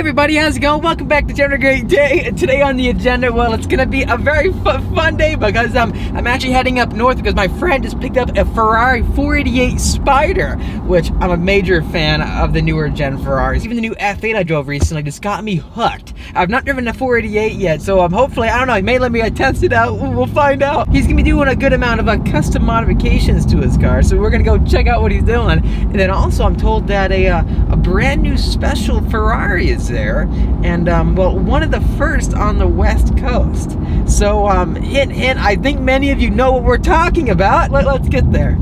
everybody, how's it going? Welcome back to General Great Day. Today on the agenda, well, it's gonna be a very fun day because I'm actually heading up north because my friend just picked up a Ferrari 488 Spider, which I'm a major fan of the newer gen Ferraris. Even the new F8 I drove recently just got me hooked. I've not driven a 488 yet, so hopefully, I don't know, he may let me test it out. We'll find out. He's gonna be doing a good amount of custom modifications to his car, so we're gonna go check out what he's doing. And then also, I'm told that a brand new special Ferrari is there, and well, one of the first on the West Coast. So hint, I think many of you know what we're talking about. Let's get there.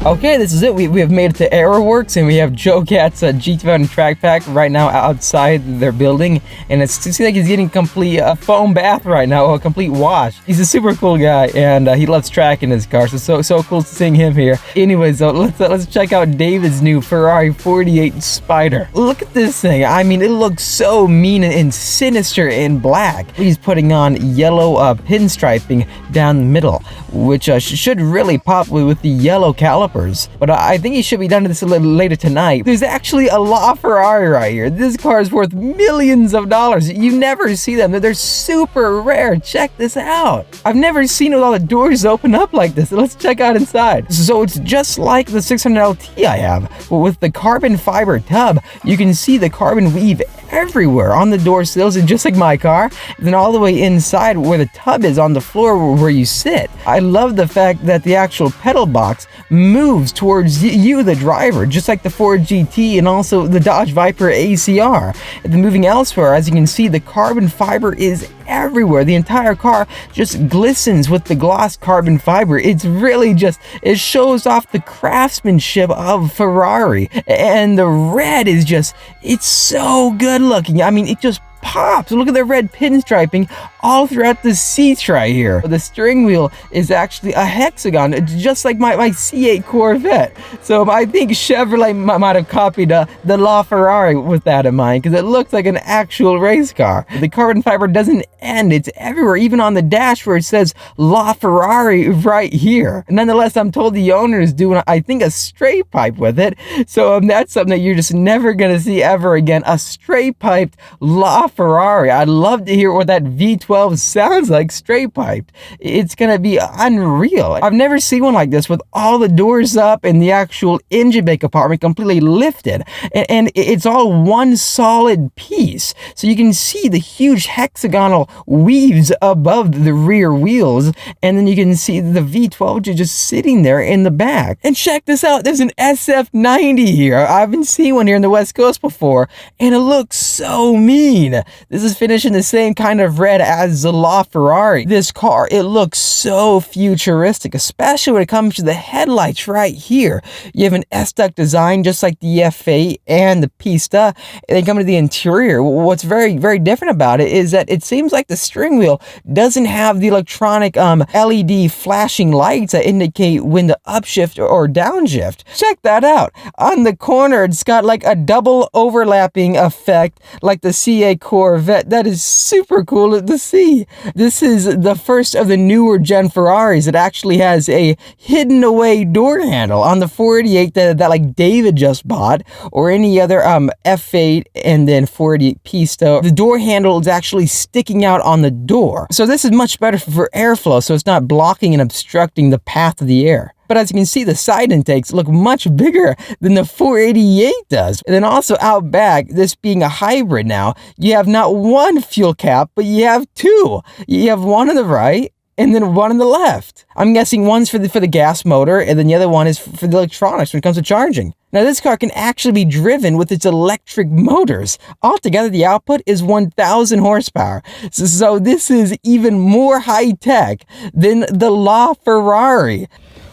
Okay, this is it. We have made it to Aeroworks, and we have Joe Cat's G20 track pack right now outside their building, and it seems like he's getting a complete foam bath right now, a complete wash. He's a super cool guy, and he loves tracking his car, so cool seeing him here. Anyways, so let's check out David's new Ferrari 488 Spider. Look at this thing. I mean, it looks so mean and sinister in black. He's putting on yellow pinstriping down the middle, which should really pop with the yellow caliper. But I think he should be done to this a little later tonight. There's actually a LaFerrari right here. This car is worth millions of dollars. You never see them. They're super rare. Check this out. I've never seen all the doors open up like this. Let's check out inside. So it's just like the 600 LT I have, but with the carbon fiber tub. You can see the carbon weave everywhere on the door sills, and just like my car, and then all the way inside where the tub is on the floor where you sit. I love the fact that the actual pedal box moves towards you, the driver, just like the Ford GT and also the Dodge Viper ACR. And then moving elsewhere, as you can see, the carbon fiber is everywhere. The entire car just glistens with the gloss carbon fiber. It's really just, it shows off the craftsmanship of Ferrari. And the red is just, it's so good looking. I mean, it just pops. Look at the red pinstriping all throughout the seats right here. The steering wheel is actually a hexagon, just like my C8 Corvette. So I think Chevrolet might have copied the LaFerrari with that in mind, because it looks like an actual race car. The carbon fiber doesn't end. It's everywhere, even on the dash where it says LaFerrari right here. Nonetheless, I'm told the owner is doing, I think, a straight pipe with it. So that's something that you're just never going to see ever again, a straight piped LaFerrari. I'd love to hear what that V12 sounds like straight piped. It's gonna be unreal. I've never seen one like this with all the doors up and the actual engine bay compartment completely lifted, and it's all one solid piece. So you can see the huge hexagonal weaves above the rear wheels, and then you can see the V12 just sitting there in the back. And check this out, there's an SF90 here. I haven't seen one here in the West Coast before, and it looks so mean. This is finished in the same kind of red as the LaFerrari. This car, it looks so futuristic, especially when it comes to the headlights right here. You have an STEK design just like the F8 and the Pista. And then coming to the interior, what's very, very different about it is that it seems like the steering wheel doesn't have the electronic LED flashing lights that indicate when to upshift or downshift. Check that out. On the corner, it's got like a double overlapping effect like the C8 Corvette. That is super cool to see. This is the first of the newer gen Ferraris that actually has a hidden away door handle. On the 488 that like David just bought, or any other F8 and then 488 Pista, the door handle is actually sticking out on the door. So this is much better for airflow, so it's not blocking and obstructing the path of the air. But as you can see, the side intakes look much bigger than the 488 does. And then also out back, this being a hybrid now, you have not one fuel cap, but you have two. You have one on the right and then one on the left. I'm guessing one's for the gas motor, and then the other one is for the electronics when it comes to charging. Now this car can actually be driven with its electric motors. Altogether, the output is 1,000 horsepower. So this is even more high-tech than the LaFerrari.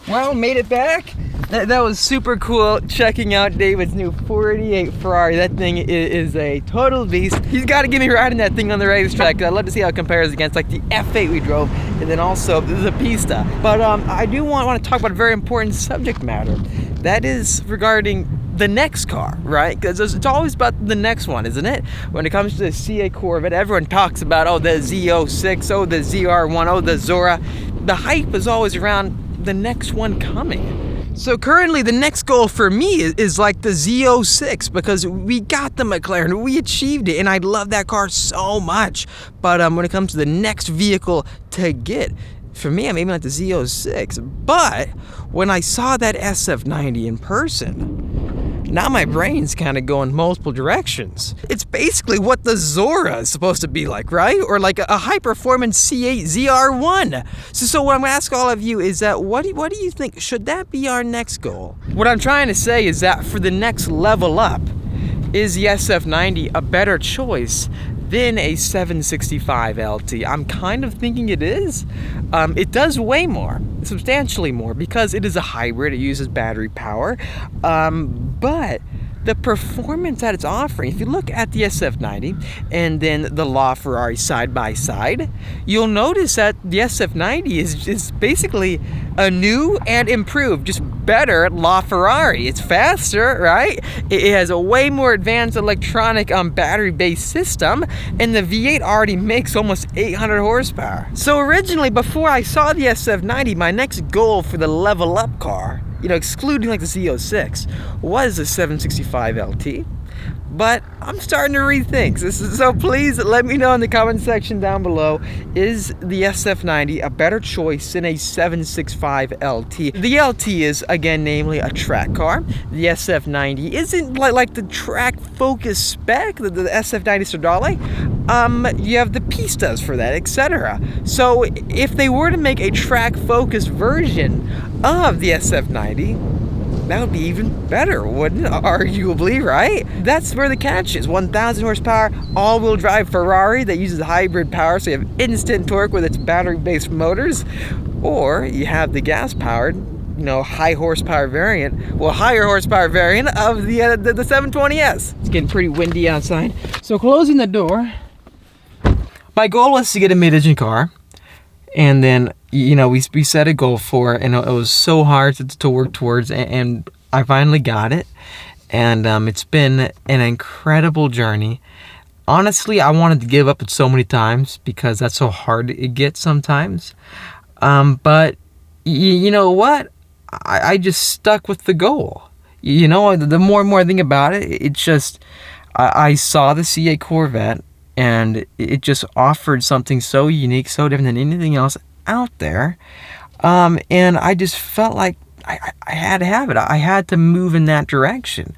Well, made it back. That was super cool checking out David's new 488 Ferrari. That thing is a total beast. He's got to get me riding that thing on the racetrack. I'd love to see how it compares against like the F8 we drove and then also the Pista. But I do want to talk about a very important subject matter. That is regarding the next car, right? Because it's always about the next one, isn't it? When it comes to the CA Corvette, everyone talks about, oh, the Z06, oh, the ZR1, oh, the Zora. The hype is always around the next one coming. So currently the next goal for me is like the Z06, because we got the McLaren, we achieved it, and I love that car so much. But when it comes to the next vehicle to get, for me, I'm aiming at the Z06. But when I saw that SF90 in person, now my brain's kind of going multiple directions. It's basically what the Zora is supposed to be like, right? Or like a high-performance C8 ZR1. So what I'm gonna ask all of you is that what do you think? Should that be our next goal? What I'm trying to say is that for the next level up, is the SF90 a better choice than a 765 LT? I'm kind of thinking it is. It does weigh more, substantially more, because it is a hybrid. It uses battery power, but the performance that it's offering, if you look at the SF90 and then the LaFerrari side by side, you'll notice that the SF90 is basically a new and improved, just better LaFerrari. It's faster, right? It has a way more advanced electronic battery-based system, and the V8 already makes almost 800 horsepower. So originally, before I saw the SF90, my next goal for the level up car, you know, excluding like the Z06, was the 765 LT. But I'm starting to rethink. So please let me know in the comment section down below, is the SF90 a better choice than a 765 LT? The LT is, again, namely a track car. The SF90 isn't like the track focus spec, the SF90 Stradale. You have the Pistas for that, etc. So if they were to make a track focused version of the SF90, that would be even better, wouldn't it? Arguably, right? That's where the catch is. 1,000 horsepower, all-wheel drive Ferrari that uses hybrid power, so you have instant torque with its battery-based motors. Or you have the gas-powered, you know, high horsepower variant, well, higher horsepower variant of the 720S. It's getting pretty windy outside. So closing the door, my goal was to get a mid-engine car. And then, you know, we set a goal for it, and it was so hard to work towards, and I finally got it. And it's been an incredible journey. Honestly, I wanted to give up it so many times because that's so hard it gets sometimes. But you know what? I just stuck with the goal. You know, the more and more I think about it, it's just, I saw the CA Corvette, and it just offered something so unique, so different than anything else out there. And I just felt like I had to have it. I had to move in that direction.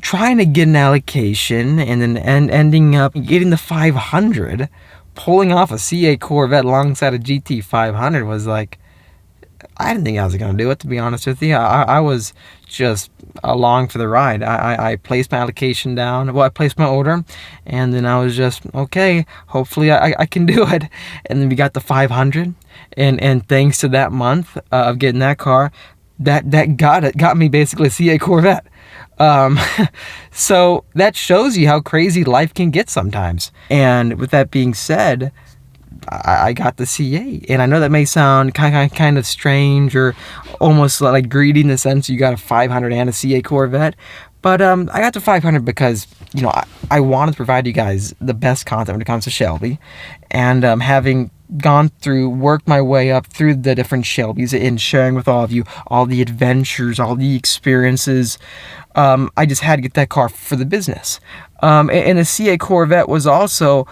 Trying to get an allocation and then ending up getting the 500, pulling off a CA Corvette alongside a GT 500 was like, I didn't think I was going to do it, to be honest with you. I was just along for the ride. I placed my allocation down. Well, I placed my order, and then I was just, okay, hopefully I can do it. And then we got the 500, and thanks to that month of getting that car, that got me basically a CA Corvette. So that shows you how crazy life can get sometimes. And with that being said, I got the CA, and I know that may sound kind of strange or almost like greedy in the sense you got a 500 and a CA Corvette, but I got the 500 because, you know, I wanted to provide you guys the best content when it comes to Shelby, and having worked my way up through the different Shelbys and sharing with all of you all the adventures, all the experiences, I just had to get that car for the business. And the CA Corvette was also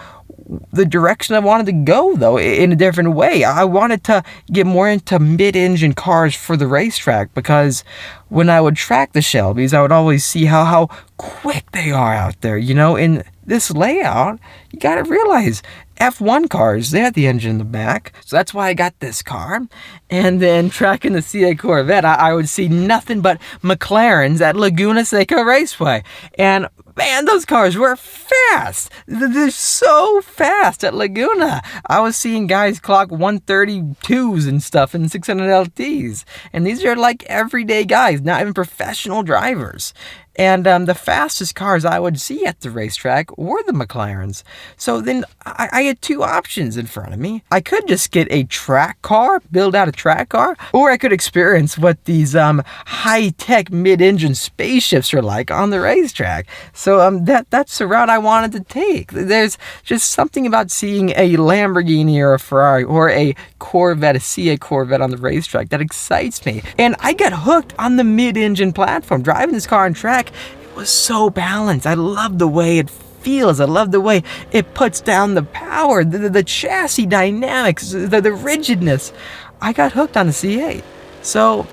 the direction I wanted to go, though, in a different way. I wanted to get more into mid-engine cars for the racetrack, because when I would track the Shelbys, I would always see how quick they are out there. You know, in this layout, you gotta realize F1 cars, they had the engine in the back. So that's why I got this car. And then tracking the CA Corvette, I would see nothing but McLarens at Laguna Seca Raceway. And man, those cars were fast. They're so fast at Laguna. I was seeing guys clock 132s and stuff in 600 LTs. And these are like everyday guys, not even professional drivers. And the fastest cars I would see at the racetrack were the McLarens. So then I had two options in front of me. I could just get a track car, build out a track car, or I could experience what these high-tech mid-engine spaceships are like on the racetrack. So that's the route I wanted to take. There's just something about seeing a Lamborghini or a Ferrari or a Corvette, a C8 Corvette on the racetrack that excites me. And I got hooked on the mid-engine platform. Driving this car on track, it was so balanced. I love the way it feels. I love the way it puts down the power, the chassis dynamics, the rigidness. I got hooked on the C8. So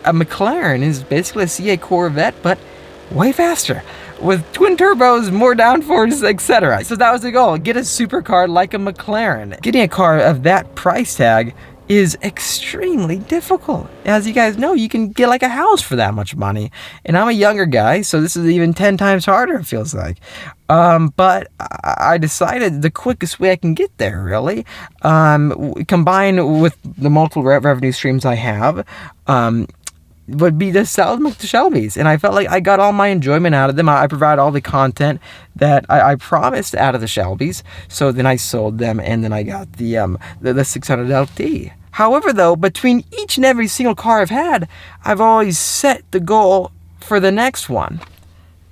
a McLaren is basically a C8 Corvette, but way faster, with twin turbos, more downforce, etc. So that was the goal, get a supercar like a McLaren. Getting a car of that price tag is extremely difficult. As you guys know, you can get like a house for that much money. And I'm a younger guy, so this is even 10 times harder, it feels like. But I decided the quickest way I can get there, really, combined with the multiple revenue streams I have, would be to sell them to Shelbys. And I felt like I got all my enjoyment out of them. I provide all the content that I promised out of the Shelbys. So then I sold them, and then I got the 600 LT. However, though, between each and every single car I've had, I've always set the goal for the next one.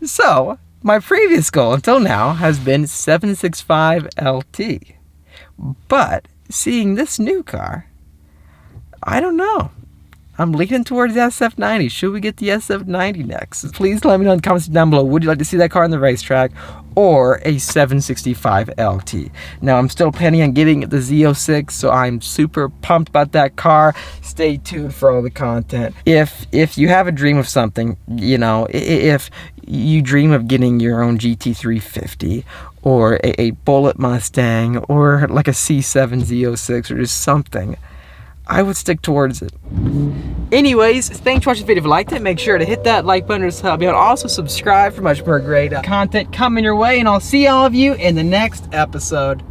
So my previous goal until now has been 765 LT. But seeing this new car, I don't know. I'm leaning towards the SF90. Should we get the SF90 next? Please let me know in the comments down below. Would you like to see that car on the racetrack or a 765 LT? Now, I'm still planning on getting the Z06, so I'm super pumped about that car. Stay tuned for all the content. If you have a dream of something, you know, if you dream of getting your own GT350 or a Bullet Mustang or like a C7 Z06 or just something, I would stick towards it. Anyways, thanks for watching the video. If you liked it, make sure to hit that like button to help me out. Also subscribe for much more great content coming your way, and I'll see all of you in the next episode.